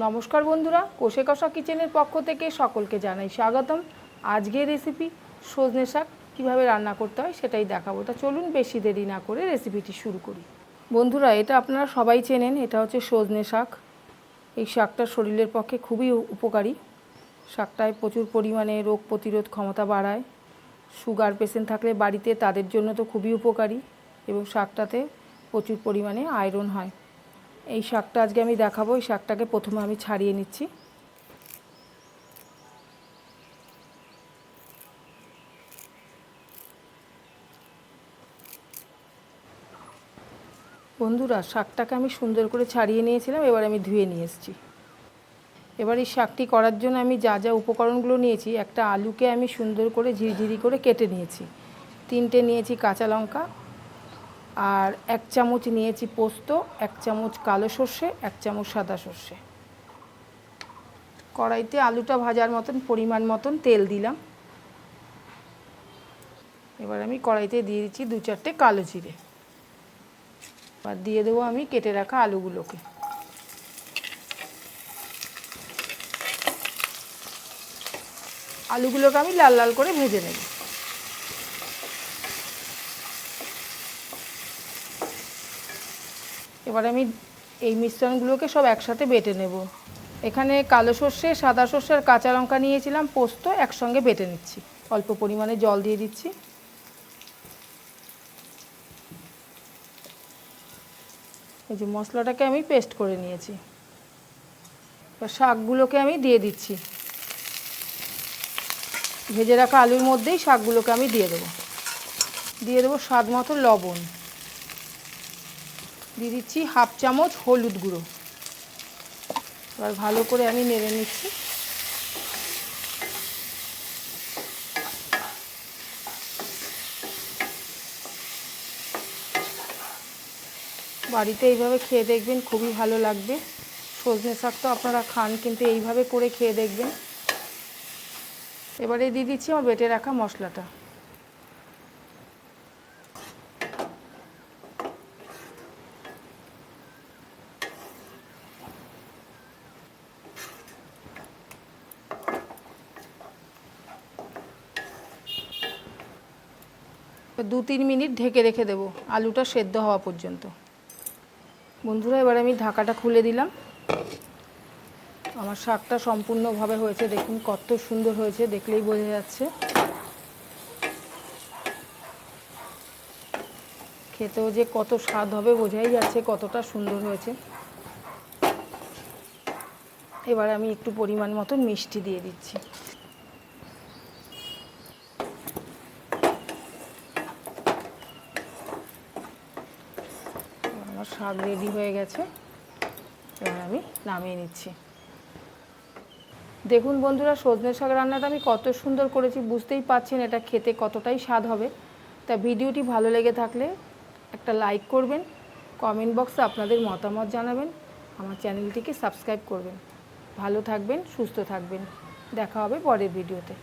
নমস্কার বন্ধুরা, কোষে কষা কিচেনের পক্ষ থেকে সকলকে জানাই স্বাগতম। আজকের রেসিপি সজনে শাক কীভাবে রান্না করতে হয় সেটাই দেখাবো। তা চলুন বেশি দেরি না করে রেসিপিটি শুরু করি। বন্ধুরা, এটা আপনারা সবাই চেনেন, এটা হচ্ছে সজনে শাক। এই শাকটা শরীরের পক্ষে খুবই উপকারী। শাকটায় প্রচুর পরিমাণে রোগ প্রতিরোধ ক্ষমতা বাড়ায়। সুগার পেশেন্ট থাকলে বাড়িতে তাদের জন্য তো খুবই উপকারী, এবং শাকটাতে প্রচুর পরিমাণে আয়রন হয়। এই শাকটা আজকে আমি দেখাবো। এই শাকটাকে প্রথমে আমি ছাড়িয়ে নিচ্ছি। বন্ধুরা, শাকটাকে আমি সুন্দর করে ছাড়িয়ে নিয়েছিলাম, এবার আমি ধুয়ে নিয়ে এসেছি। এবার এই শাকটি করার জন্য আমি যা যা উপকরণগুলো নিয়েছি, একটা আলুকে আমি সুন্দর করে ঝিরিঝিরি করে কেটে নিয়েছি, 3টে নিয়েছি কাঁচা লঙ্কা, আর 1 চামচ নিয়েছি পোস্ত, 1 চামচ কালো সর্ষে, 1 চামচ সাদা সর্ষে। কড়াইতে আলুটা ভাজার মতন পরিমাণ মতন তেল দিলাম। এবার আমি কড়াইতে দিয়ে দিচ্ছি 2-4টে কালো জিরে। আর দিয়ে দেবো আমি কেটে রাখা আলুগুলোকে। আলুগুলোকে আমি লাল লাল করে ভেজে নেব। এবার আমি এই মিশ্রণগুলোকে সব একসাথে বেটে নেব। এখানে কালো সর্ষে, সাদা সর্ষে আর কাঁচা লঙ্কা নিয়েছিলাম, পোস্ত একসঙ্গে বেটে নিচ্ছি। অল্প পরিমাণে জল দিয়ে দিচ্ছি। এই যে মশলাটাকে আমি পেস্ট করে নিয়েছি। এবার শাকগুলোকে আমি দিয়ে দিচ্ছি। ভেজে রাখা আলুর মধ্যেই শাকগুলোকে আমি দিয়ে দেবো স্বাদ মতো লবণ, দিয়ে দিচ্ছি 1/2 চামচ হলুদ গুঁড়ো। এবার ভালো করে আমি নেড়ে নিচ্ছি। বাড়িতে এইভাবে খেয়ে দেখবেন, খুবই ভালো লাগবে। সজনে শাক তো আপনারা খান, কিন্তু এইভাবে করে খেয়ে দেখবেন। এবারে দিয়ে দিচ্ছি আমার বেটে রাখা মশলাটা। তো 2-3 মিনিট ঢেকে রেখে দেবো, আলুটা সেদ্ধ হওয়া পর্যন্ত। বন্ধুরা, এবার আমি ঢাকাটা খুলে দিলাম। আমার শাকটা সম্পূর্ণভাবে হয়েছে, দেখুন কত সুন্দর হয়েছে, দেখলেই বোঝা যাচ্ছে। খেতেও যে কত স্বাদ হবে বোঝাই যাচ্ছে, কতটা সুন্দর হয়েছে। এবার আমি একটু পরিমাণ মতো মিষ্টি দিয়ে দিচ্ছি। আমার শাক রেডি হয়ে গেছে, এবার আমি নামিয়ে নিচ্ছি। দেখুন বন্ধুরা, সজনে শাক রান্নাটা আমি কত সুন্দর করেছি, বুঝতেই পারছেন এটা খেতে কতটাই স্বাদ হবে। তা ভিডিওটি ভালো লেগে থাকলে একটা লাইক করবেন, কমেন্ট বক্সে আপনাদের মতামত জানাবেন, আমার চ্যানেলটিকে সাবস্ক্রাইব করবেন। ভালো থাকবেন, সুস্থ থাকবেন। দেখা হবে পরের ভিডিওতে।